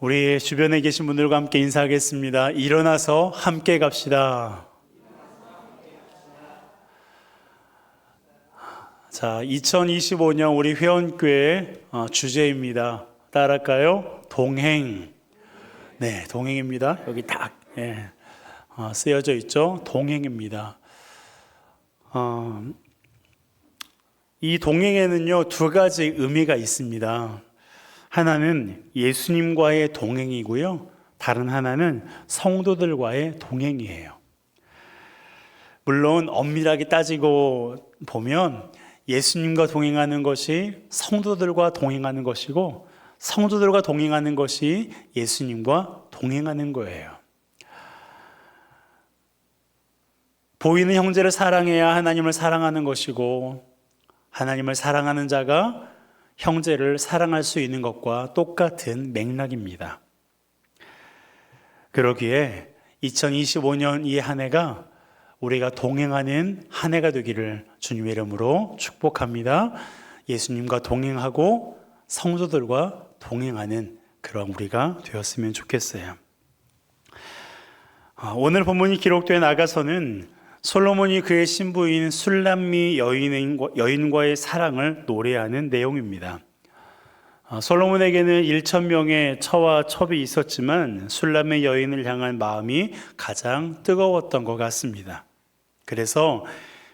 우리 주변에 계신 분들과 함께 인사하겠습니다. 일어나서 함께 갑시다. 자, 2025년 우리 회원교회 주제입니다. 따라할까요? 동행. 네, 동행입니다. 여기 딱 쓰여져 있죠? 동행입니다. 이 동행에는요, 두 가지 의미가 있습니다. 하나는 예수님과의 동행이고요, 다른 하나는 성도들과의 동행이에요. 물론 엄밀하게 따지고 보면 예수님과 동행하는 것이 성도들과 동행하는 것이고, 성도들과 동행하는 것이 예수님과 동행하는 거예요. 보이는 형제를 사랑해야 하나님을 사랑하는 것이고, 하나님을 사랑하는 자가 형제를 사랑할 수 있는 것과 똑같은 맥락입니다. 그러기에 2025년 이 한 해가 우리가 동행하는 한 해가 되기를 주님의 이름으로 축복합니다. 예수님과 동행하고 성도들과 동행하는 그런 우리가 되었으면 좋겠어요. 오늘 본문이 기록된 아가서는 솔로몬이 그의 신부인 술람미 여인과의 사랑을 노래하는 내용입니다. 솔로몬에게는 1,000명의 처와 첩이 있었지만 술람미 여인을 향한 마음이 가장 뜨거웠던 것 같습니다. 그래서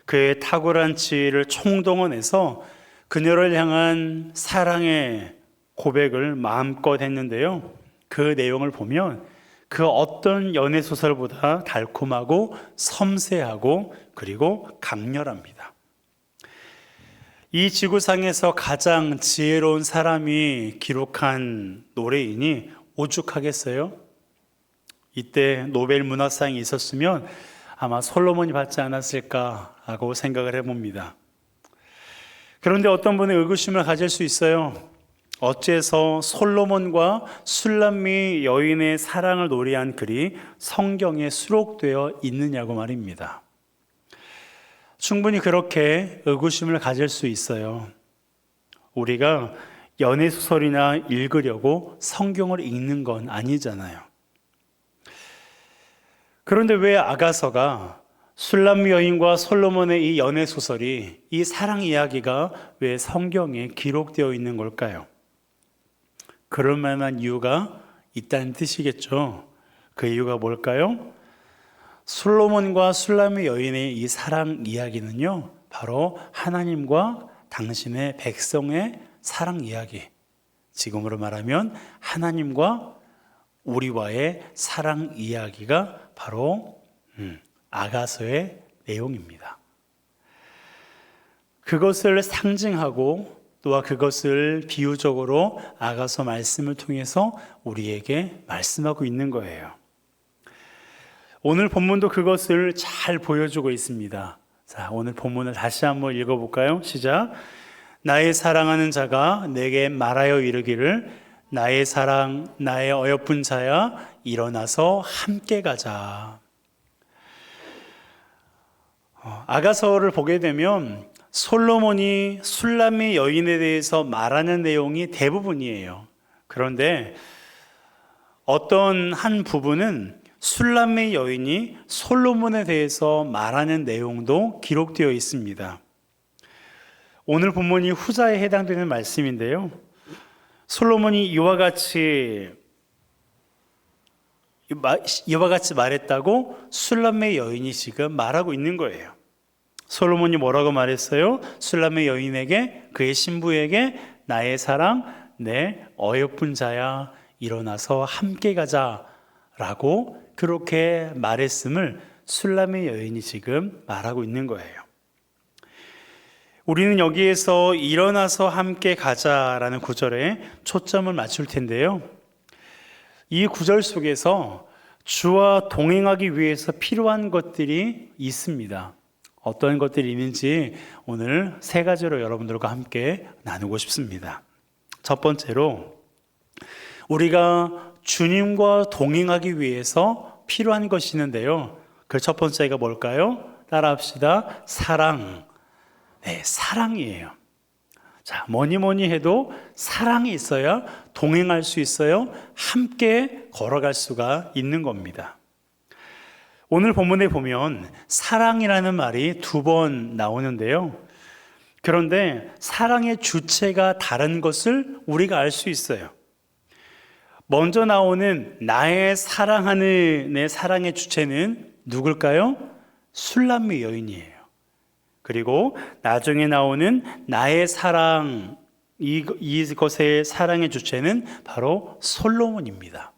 그의 탁월한 지혜를 총동원해서 그녀를 향한 사랑의 고백을 마음껏 했는데요, 그 내용을 보면 그 어떤 연애소설보다 달콤하고 섬세하고 그리고 강렬합니다. 이 지구상에서 가장 지혜로운 사람이 기록한 노래이니 오죽하겠어요? 이때 노벨 문학상이 있었으면 아마 솔로몬이 받지 않았을까 하고 생각을 해봅니다. 그런데 어떤 분은 의구심을 가질 수 있어요. 어째서 솔로몬과 술람미 여인의 사랑을 노래한 글이 성경에 수록되어 있느냐고 말입니다. 충분히 그렇게 의구심을 가질 수 있어요. 우리가 연애소설이나 읽으려고 성경을 읽는 건 아니잖아요. 그런데 왜 아가서가, 술람미 여인과 솔로몬의 이 연애소설이, 이 사랑 이야기가 왜 성경에 기록되어 있는 걸까요? 그럴 만한 이유가 있다는 뜻이겠죠. 그 이유가 뭘까요? 솔로몬과 술람미 여인의 이 사랑 이야기는요, 바로 하나님과 당신의 백성의 사랑 이야기, 지금으로 말하면 하나님과 우리와의 사랑 이야기가 바로 아가서의 내용입니다. 그것을 상징하고 또한 그것을 비유적으로 아가서 말씀을 통해서 우리에게 말씀하고 있는 거예요. 오늘 본문도 그것을 잘 보여주고 있습니다. 자, 오늘 본문을 다시 한번 읽어볼까요? 시작. 나의 사랑하는 자가 내게 말하여 이르기를, 나의 사랑, 나의 어여쁜 자야, 일어나서 함께 가자. 아가서를 보게 되면 솔로몬이 술람미 여인에 대해서 말하는 내용이 대부분이에요. 그런데 어떤 한 부분은 술람미 여인이 솔로몬에 대해서 말하는 내용도 기록되어 있습니다. 오늘 본문이 후자에 해당되는 말씀인데요, 솔로몬이 이와 같이 말했다고 술람미 여인이 지금 말하고 있는 거예요. 솔로몬이 뭐라고 말했어요? 술람미 여인에게, 그의 신부에게, 나의 사랑, 내 어여쁜 자야, 일어나서 함께 가자 라고 그렇게 말했음을 술람미 여인이 지금 말하고 있는 거예요. 우리는 여기에서 일어나서 함께 가자라는 구절에 초점을 맞출 텐데요, 이 구절 속에서 주와 동행하기 위해서 필요한 것들이 있습니다. 어떤 것들이 있는지 오늘 세 가지로 여러분들과 함께 나누고 싶습니다. 첫 번째로, 우리가 주님과 동행하기 위해서 필요한 것이 있는데요, 그 첫 번째가 뭘까요? 따라합시다. 사랑. 네, 사랑이에요. 자, 뭐니 해도 사랑이 있어야 동행할 수 있어요. 함께 걸어갈 수가 있는 겁니다. 오늘 본문에 보면 사랑이라는 말이 2번 나오는데요. 그런데 사랑의 주체가 다른 것을 우리가 알 수 있어요. 먼저 나오는 나의 사랑하는 내 사랑의 주체는 누굴까요? 술람미 여인이에요. 그리고 나중에 나오는 나의 사랑, 이것의 사랑의 주체는 바로 솔로몬입니다.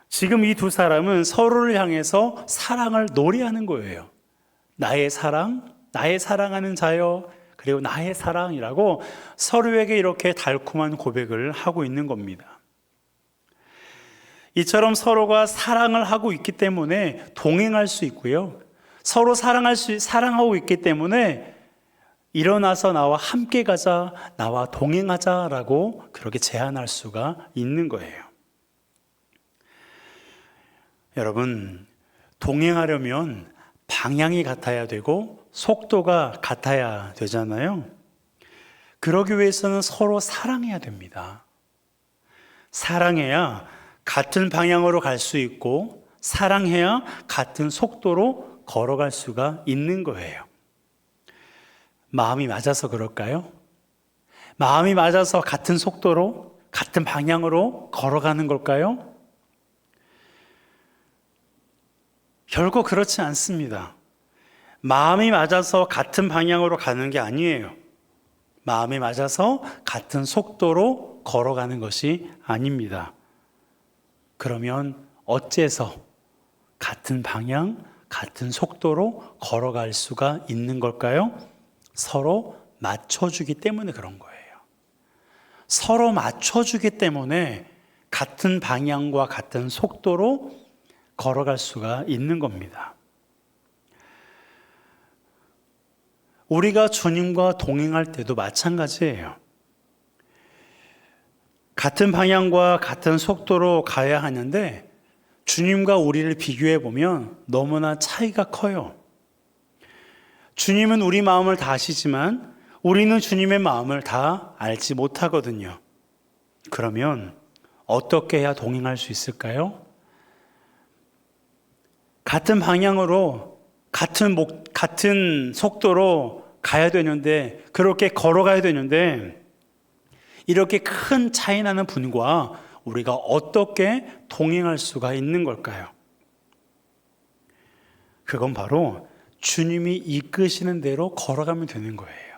지금 이 2 사람은 서로를 향해서 사랑을 노래하는 거예요. 나의 사랑, 나의 사랑하는 자여, 그리고 나의 사랑이라고 서로에게 이렇게 달콤한 고백을 하고 있는 겁니다. 이처럼 서로가 사랑을 하고 있기 때문에 동행할 수 있고요. 서로 사랑하고 있기 때문에 일어나서 나와 함께 가자, 나와 동행하자라고 그렇게 제안할 수가 있는 거예요. 여러분, 동행하려면 방향이 같아야 되고 속도가 같아야 되잖아요. 그러기 위해서는 서로 사랑해야 됩니다. 사랑해야 같은 방향으로 갈 수 있고 사랑해야 같은 속도로 걸어갈 수가 있는 거예요. 마음이 맞아서 그럴까요? 마음이 맞아서 같은 속도로 같은 방향으로 걸어가는 걸까요? 결코 그렇지 않습니다. 마음이 맞아서 같은 방향으로 가는 게 아니에요. 마음이 맞아서 같은 속도로 걸어가는 것이 아닙니다. 그러면 어째서 같은 방향, 같은 속도로 걸어갈 수가 있는 걸까요? 서로 맞춰주기 때문에 그런 거예요. 서로 맞춰주기 때문에 같은 방향과 같은 속도로 걸어갈 수가 있는 겁니다. 우리가 주님과 동행할 때도 마찬가지예요. 같은 방향과 같은 속도로 가야 하는데 주님과 우리를 비교해 보면 너무나 차이가 커요. 주님은 우리 마음을 다 아시지만 우리는 주님의 마음을 다 알지 못하거든요. 그러면 어떻게 해야 동행할 수 있을까요? 같은 방향으로 같은 속도로 가야 되는데, 그렇게 걸어가야 되는데, 이렇게 큰 차이 나는 분과 우리가 어떻게 동행할 수가 있는 걸까요? 그건 바로 주님이 이끄시는 대로 걸어가면 되는 거예요.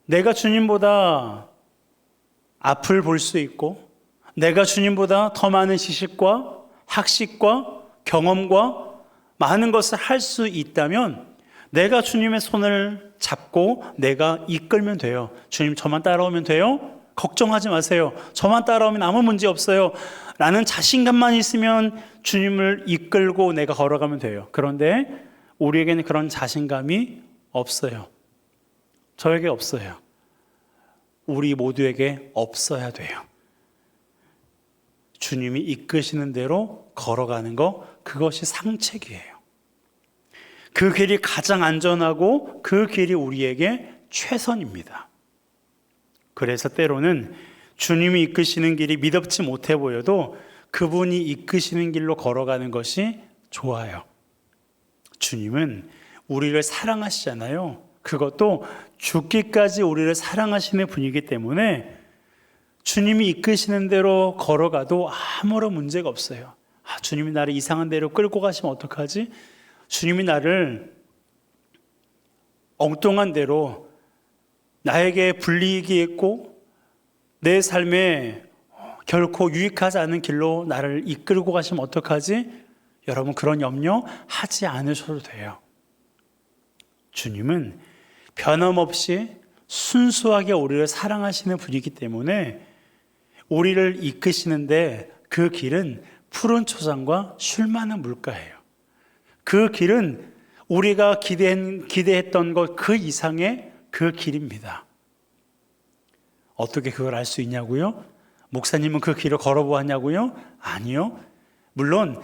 내가 주님보다 앞을 볼 수 있고, 내가 주님보다 더 많은 지식과 학식과 경험과 많은 것을 할 수 있다면 내가 주님의 손을 잡고 내가 이끌면 돼요. 주님, 저만 따라오면 돼요? 걱정하지 마세요. 저만 따라오면 아무 문제 없어요. 라는 자신감만 있으면 주님을 이끌고 내가 걸어가면 돼요. 그런데 우리에게는 그런 자신감이 없어요. 저에게 없어요. 우리 모두에게 없어야 돼요. 주님이 이끄시는 대로 걸어가는 거, 그것이 상책이에요. 그 길이 가장 안전하고 그 길이 우리에게 최선입니다. 그래서 때로는 주님이 이끄시는 길이 미덥지 못해 보여도 그분이 이끄시는 길로 걸어가는 것이 좋아요. 주님은 우리를 사랑하시잖아요. 그것도 죽기까지 우리를 사랑하시는 분이기 때문에 주님이 이끄시는 대로 걸어가도 아무런 문제가 없어요. 주님이 나를 이상한 데로 끌고 가시면 어떡하지? 주님이 나를 엉뚱한 데로 나에게 불리익이 있고 내 삶에 결코 유익하지 않은 길로 나를 이끌고 가시면 어떡하지? 여러분, 그런 염려 하지 않으셔도 돼요. 주님은 변함없이 순수하게 우리를 사랑하시는 분이기 때문에 우리를 이끄시는데 그 길은 푸른 초장과 술 많은 물가예요. 그 길은 우리가 기대했던 것 그 이상의 그 길입니다. 어떻게 그걸 알 수 있냐고요? 목사님은 그 길을 걸어보았냐고요? 아니요. 물론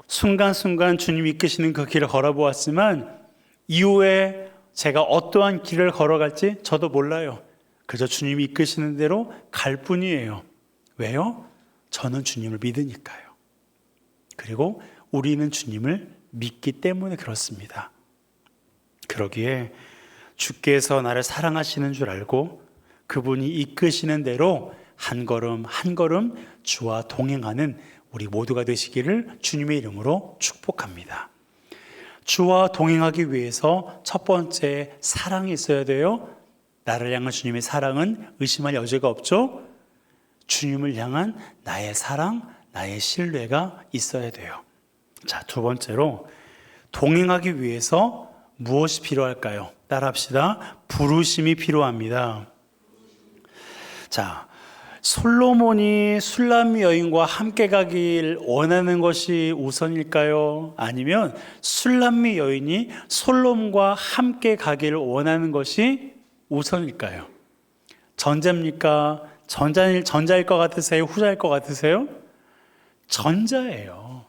순간순간 주님이 이끄시는 그 길을 걸어보았지만 이후에 제가 어떠한 길을 걸어갈지 저도 몰라요. 그저 주님이 이끄시는 대로 갈 뿐이에요. 왜요? 저는 주님을 믿으니까요. 그리고 우리는 주님을 믿기 때문에 그렇습니다. 그러기에 주께서 나를 사랑하시는 줄 알고 그분이 이끄시는 대로 한 걸음 한 걸음 주와 동행하는 우리 모두가 되시기를 주님의 이름으로 축복합니다. 주와 동행하기 위해서 첫 번째 사랑이 있어야 돼요. 나를 향한 주님의 사랑은 의심할 여지가 없죠. 주님을 향한 나의 사랑, 나의 신뢰가 있어야 돼요. 자, 두 번째로 동행하기 위해서 무엇이 필요할까요? 따라합시다. 부르심이 필요합니다. 자, 솔로몬이 술람미 여인과 함께 가길 원하는 것이 우선일까요? 아니면 술람미 여인이 솔로몬과 함께 가기를 원하는 것이 우선일까요? 전자입니까? 전자일 것 같으세요? 후자일 것 같으세요? 전자예요.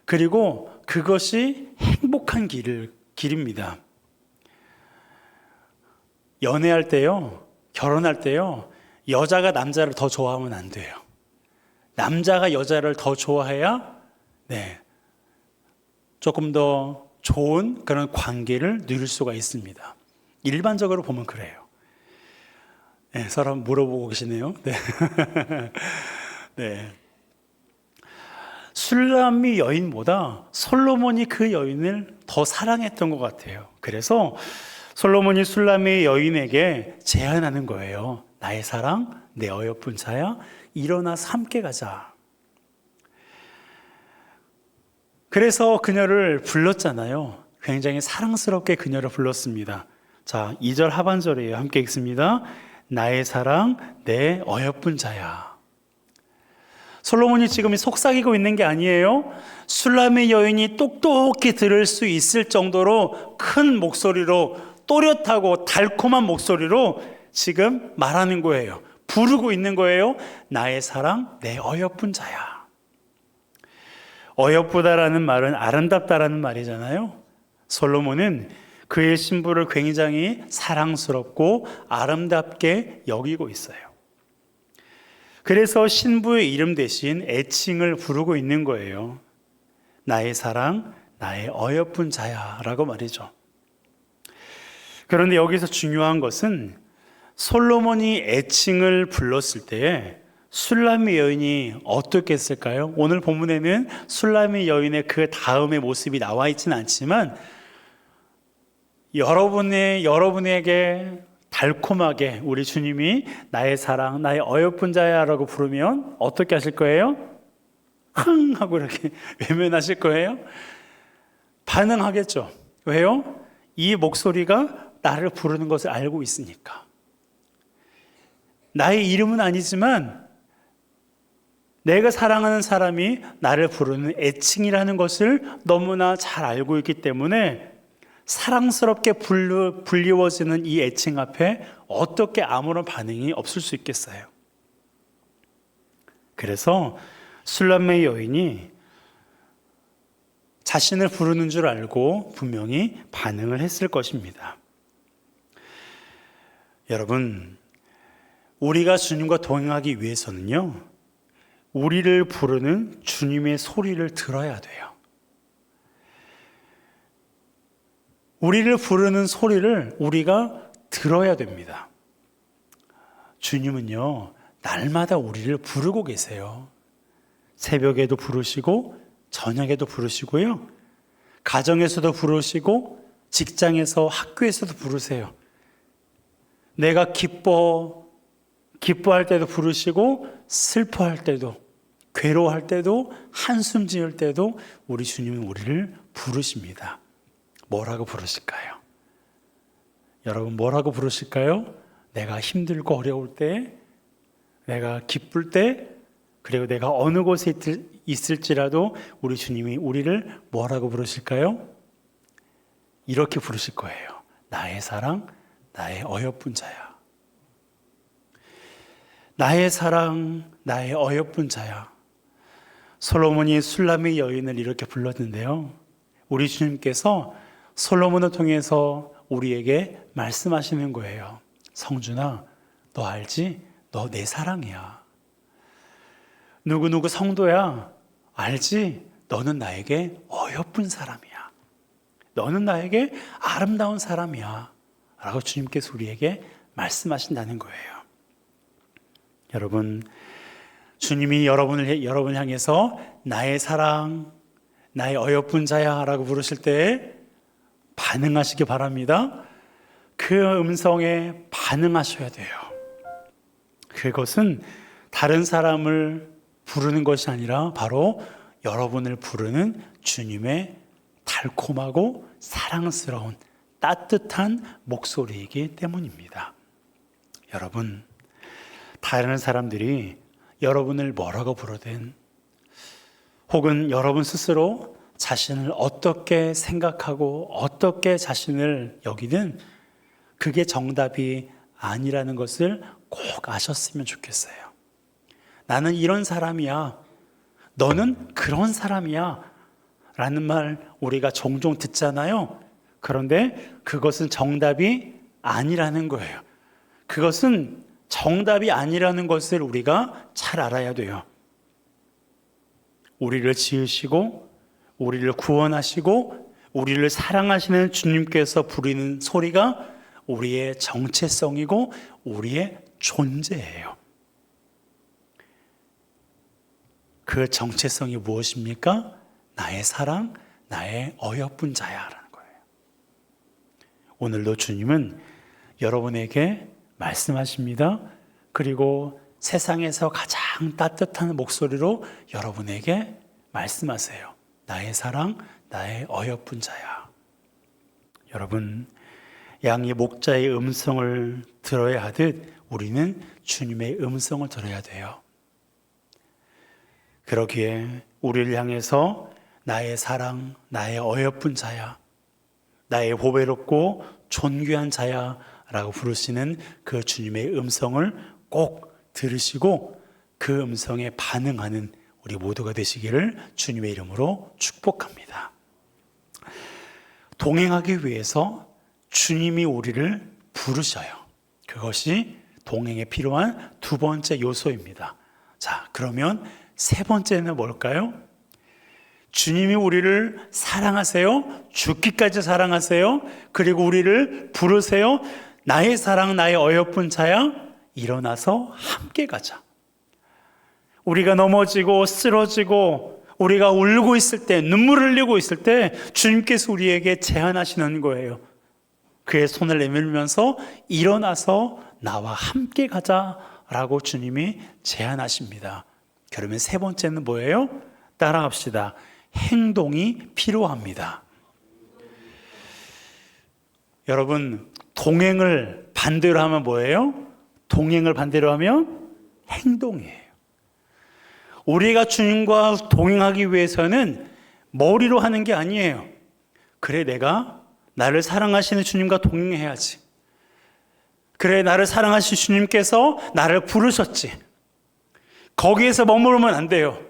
그리고 그것이 행복한 길입니다. 연애할 때요, 결혼할 때요, 여자가 남자를 더 좋아하면 안 돼요. 남자가 여자를 더 좋아해야 조금 더 좋은 그런 관계를 누릴 수가 있습니다. 일반적으로 보면 그래요. 서로 물어보고 계시네요. 네. 술람미 여인보다 솔로몬이 그 여인을 더 사랑했던 것 같아요. 그래서 솔로몬이 술람미 여인에게 제안하는 거예요. 나의 사랑, 내 어여쁜 자야, 일어나서 함께 가자. 그래서 그녀를 불렀잖아요. 굉장히 사랑스럽게 그녀를 불렀습니다. 자, 2절 하반절이에요. 함께 읽습니다. 나의 사랑, 내 어여쁜 자야. 솔로몬이 지금 속삭이고 있는 게 아니에요. 술람의 여인이 똑똑히 들을 수 있을 정도로 큰 목소리로, 또렷하고 달콤한 목소리로 지금 말하는 거예요. 부르고 있는 거예요. 나의 사랑, 내 어여쁜 자야. 어여쁘다라는 말은 아름답다라는 말이잖아요. 솔로몬은 그의 신부를 굉장히 사랑스럽고 아름답게 여기고 있어요. 그래서 신부의 이름 대신 애칭을 부르고 있는 거예요. 나의 사랑, 나의 어여쁜 자야 라고 말이죠. 그런데 여기서 중요한 것은 솔로몬이 애칭을 불렀을 때에 술람미 여인이 어떻게 했을까요? 오늘 본문에는 술람미 여인의 그 다음의 모습이 나와 있지는 않지만 여러분에게 달콤하게 우리 주님이 나의 사랑, 나의 어여쁜 자야 라고 부르면 어떻게 하실 거예요? 흥 하고 이렇게 외면하실 거예요? 반응하겠죠. 왜요? 이 목소리가 나를 부르는 것을 알고 있으니까. 나의 이름은 아니지만 내가 사랑하는 사람이 나를 부르는 애칭이라는 것을 너무나 잘 알고 있기 때문에 사랑스럽게 불리워지는 이 애칭 앞에 어떻게 아무런 반응이 없을 수 있겠어요. 그래서 술람의 여인이 자신을 부르는 줄 알고 분명히 반응을 했을 것입니다. 여러분, 우리가 주님과 동행하기 위해서는요, 우리를 부르는 주님의 소리를 들어야 돼요. 우리를 부르는 소리를 우리가 들어야 됩니다. 주님은요, 날마다 우리를 부르고 계세요. 새벽에도 부르시고 저녁에도 부르시고요. 가정에서도 부르시고 직장에서 학교에서도 부르세요. 내가 기뻐할 때도 부르시고 슬퍼할 때도 괴로워할 때도 한숨 지을 때도 우리 주님은 우리를 부르십니다. 뭐라고 부르실까요? 여러분 뭐라고 부르실까요? 내가 힘들고 어려울 때, 내가 기쁠 때, 그리고 내가 어느 곳에 있을지라도 우리 주님이 우리를 뭐라고 부르실까요? 이렇게 부르실 거예요. 나의 사랑, 나의 어여쁜 자야. 나의 사랑, 나의 어여쁜 자야. 솔로몬이 술람의 여인을 이렇게 불렀는데요. 우리 주님께서 솔로몬을 통해서 우리에게 말씀하시는 거예요. 성준아, 너 알지? 너 내 사랑이야. 누구누구 성도야, 알지? 너는 나에게 어여쁜 사람이야. 너는 나에게 아름다운 사람이야. 라고 주님께서 우리에게 말씀하신다는 거예요. 여러분, 주님이 여러분을 향해서 나의 사랑, 나의 어여쁜 자야 라고 부르실 때 반응하시기 바랍니다. 그 음성에 반응하셔야 돼요. 그것은 다른 사람을 부르는 것이 아니라 바로 여러분을 부르는 주님의 달콤하고 사랑스러운 따뜻한 목소리이기 때문입니다. 여러분, 다른 사람들이 여러분을 뭐라고 부르든 혹은 여러분 스스로 자신을 어떻게 생각하고 어떻게 자신을 여기든 그게 정답이 아니라는 것을 꼭 아셨으면 좋겠어요. 나는 이런 사람이야. 너는 그런 사람이야. 라는 말 우리가 종종 듣잖아요. 그런데 그것은 정답이 아니라는 거예요. 그것은 정답이 아니라는 것을 우리가 잘 알아야 돼요. 우리를 지으시고 우리를 구원하시고 우리를 사랑하시는 주님께서 부리는 소리가 우리의 정체성이고 우리의 존재예요. 그 정체성이 무엇입니까? 나의 사랑, 나의 어여쁜 자야라는 거예요. 오늘도 주님은 여러분에게 말씀하십니다. 그리고 세상에서 가장 따뜻한 목소리로 여러분에게 말씀하세요. 나의 사랑, 나의 어여쁜 자야. 여러분, 양이 목자의 음성을 들어야 하듯 우리는 주님의 음성을 들어야 돼요. 그러기에 우리를 향해서 나의 사랑, 나의 어여쁜 자야, 나의 보배롭고 존귀한 자야 라고 부르시는 그 주님의 음성을 꼭 들으시고 그 음성에 반응하는 우리 모두가 되시기를 주님의 이름으로 축복합니다. 동행하기 위해서 주님이 우리를 부르셔요. 그것이 동행에 필요한 두 번째 요소입니다. 자, 그러면 세 번째는 뭘까요? 주님이 우리를 사랑하세요. 죽기까지 사랑하세요. 그리고 우리를 부르세요. 나의 사랑, 나의 어여쁜 자야, 일어나서 함께 가자. 우리가 넘어지고 쓰러지고 우리가 울고 있을 때, 눈물을 흘리고 있을 때 주님께서 우리에게 제안하시는 거예요. 그의 손을 내밀면서 일어나서 나와 함께 가자라고 주님이 제안하십니다. 그러면 세 번째는 뭐예요? 따라합시다. 행동이 필요합니다. 여러분, 동행을 반대로 하면 뭐예요? 동행을 반대로 하면 행동이에요. 우리가 주님과 동행하기 위해서는 머리로 하는 게 아니에요. 그래, 내가 나를 사랑하시는 주님과 동행해야지. 그래, 나를 사랑하신 주님께서 나를 부르셨지. 거기에서 머무르면 안 돼요.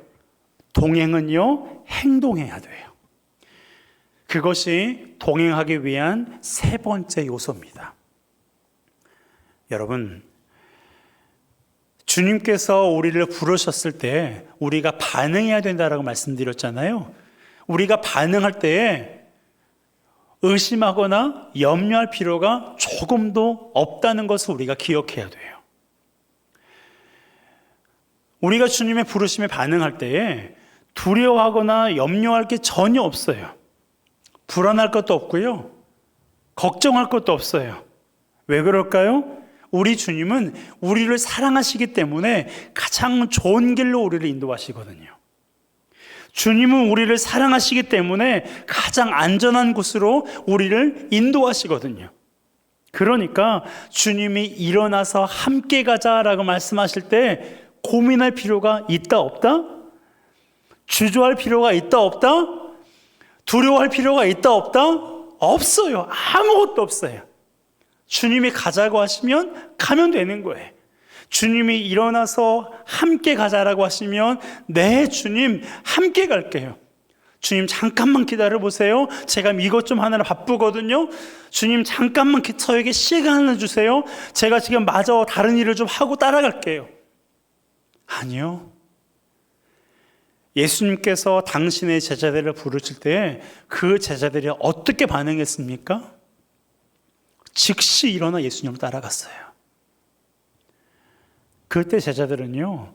동행은요, 행동해야 돼요. 그것이 동행하기 위한 세 번째 요소입니다. 여러분, 주님께서 우리를 부르셨을 때 우리가 반응해야 된다라고 말씀드렸잖아요. 우리가 반응할 때에 의심하거나 염려할 필요가 조금도 없다는 것을 우리가 기억해야 돼요. 우리가 주님의 부르심에 반응할 때에 두려워하거나 염려할 게 전혀 없어요. 불안할 것도 없고요. 걱정할 것도 없어요. 왜 그럴까요? 우리 주님은 우리를 사랑하시기 때문에 가장 좋은 길로 우리를 인도하시거든요. 주님은 우리를 사랑하시기 때문에 가장 안전한 곳으로 우리를 인도하시거든요. 그러니까 주님이 일어나서 함께 가자라고 말씀하실 때 고민할 필요가 있다 없다? 주저할 필요가 있다 없다? 두려워할 필요가 있다 없다? 없어요. 아무것도 없어요. 주님이 가자고 하시면 가면 되는 거예요. 주님이 일어나서 함께 가자라고 하시면 네, 주님 함께 갈게요. 주님 잠깐만 기다려 보세요. 제가 이것 좀 하느라 바쁘거든요. 주님 잠깐만 저에게 시간을 주세요. 제가 지금 마저 다른 일을 좀 하고 따라갈게요. 아니요. 예수님께서 당신의 제자들을 부르실 때 그 제자들이 어떻게 반응했습니까? 즉시 일어나 예수님을 따라갔어요. 그때 제자들은요,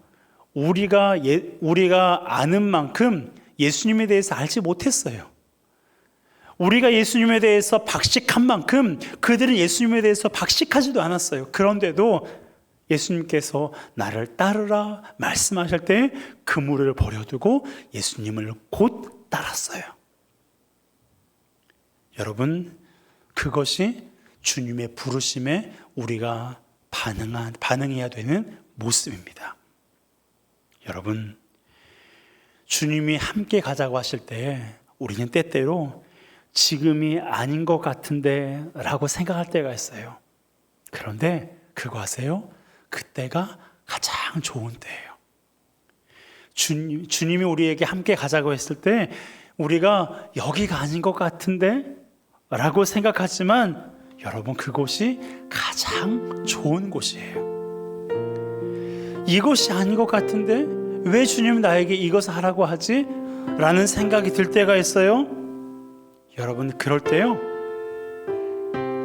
우리가 아는 만큼 예수님에 대해서 알지 못했어요. 우리가 예수님에 대해서 박식한 만큼 그들은 예수님에 대해서 박식하지도 않았어요. 그런데도 예수님께서 나를 따르라 말씀하실 때 그물을 버려두고 예수님을 곧 따랐어요. 여러분, 그것이 주님의 부르심에 우리가 반응해야 되는 모습입니다. 여러분, 주님이 함께 가자고 하실 때 우리는 때때로 지금이 아닌 것 같은데 라고 생각할 때가 있어요. 그런데 그거 아세요? 그때가 가장 좋은 때예요. 주님이 우리에게 함께 가자고 했을 때 우리가 여기가 아닌 것 같은데 라고 생각하지만 여러분, 그곳이 가장 좋은 곳이에요. 이것이 아닌 것 같은데 왜 주님은 나에게 이것을 하라고 하지? 라는 생각이 들 때가 있어요. 여러분, 그럴 때요,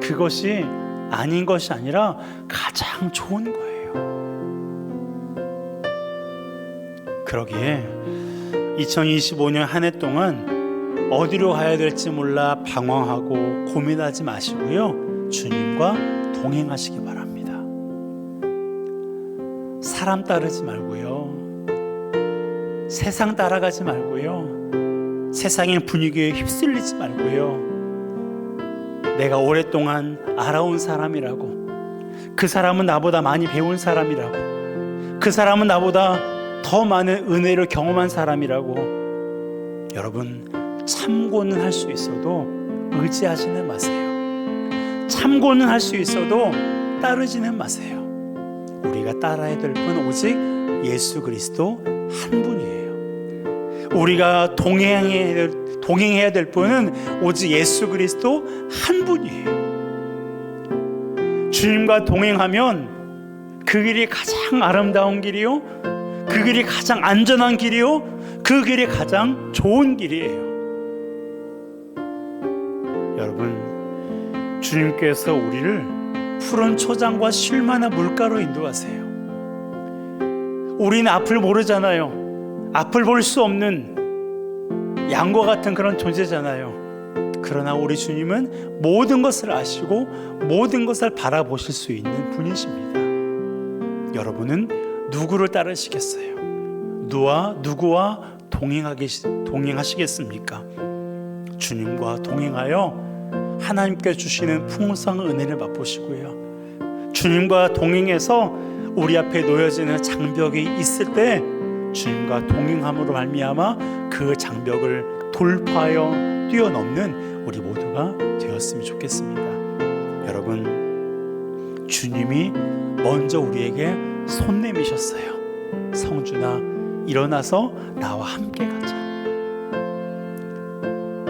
그것이 아닌 것이 아니라 가장 좋은 거예요. 그러기에 2025년 한 해 동안 어디로 가야 될지 몰라 방황하고 고민하지 마시고요, 주님과 동행하시기 바랍니다. 사람 따르지 말고요, 세상 따라가지 말고요, 세상의 분위기에 휩쓸리지 말고요, 내가 오랫동안 알아온 사람이라고, 그 사람은 나보다 많이 배운 사람이라고, 그 사람은 나보다 더 많은 은혜를 경험한 사람이라고, 여러분, 참고는 할 수 있어도 의지하지는 마세요. 참고는 할 수 있어도 따르지는 마세요. 우리가 따라야 될 분 오직 예수 그리스도 한 분이에요. 우리가 동행해야 될 분은 오직 예수 그리스도 한 분이에요. 주님과 동행하면 그 길이 가장 아름다운 길이요, 그 길이 가장 안전한 길이요, 그 길이 가장 좋은 길이에요. 여러분, 주님께서 우리를 푸른 초장과 쉴만한 물가로 인도하세요. 우리는 앞을 모르잖아요. 앞을 볼 수 없는 양과 같은 그런 존재잖아요. 그러나 우리 주님은 모든 것을 아시고 모든 것을 바라보실 수 있는 분이십니다. 여러분은 누구를 따르시겠어요? 누구와 동행하시겠습니까? 주님과 동행하여 하나님께 주시는 풍성한 은혜를 맛보시고요, 주님과 동행해서 우리 앞에 놓여지는 장벽이 있을 때 주님과 동행함으로 말미암아 그 장벽을 돌파하여 뛰어넘는 우리 모두가 되었으면 좋겠습니다. 여러분, 주님이 먼저 우리에게 손 내미셨어요. 성준아, 일어나서 나와 함께 가자.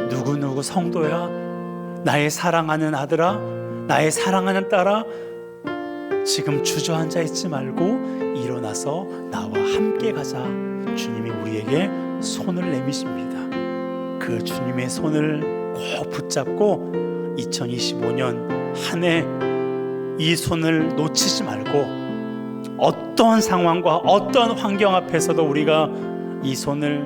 누구누구 성도야, 나의 사랑하는 아들아, 나의 사랑하는 딸아, 지금 주저앉아 있지 말고 일어나서 나와 함께 가자. 주님이 우리에게 손을 내미십니다. 그 주님의 손을 꼭 붙잡고 2025년 한 해 이 손을 놓치지 말고, 어떤 상황과 어떤 환경 앞에서도 우리가 이 손을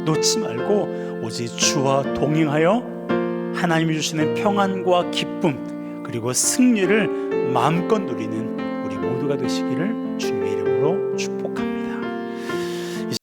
놓지 말고 오직 주와 동행하여 하나님이 주시는 평안과 기쁨 그리고 승리를 마음껏 누리는 우리 모두가 되시기를 주님의 이름으로 축복합니다.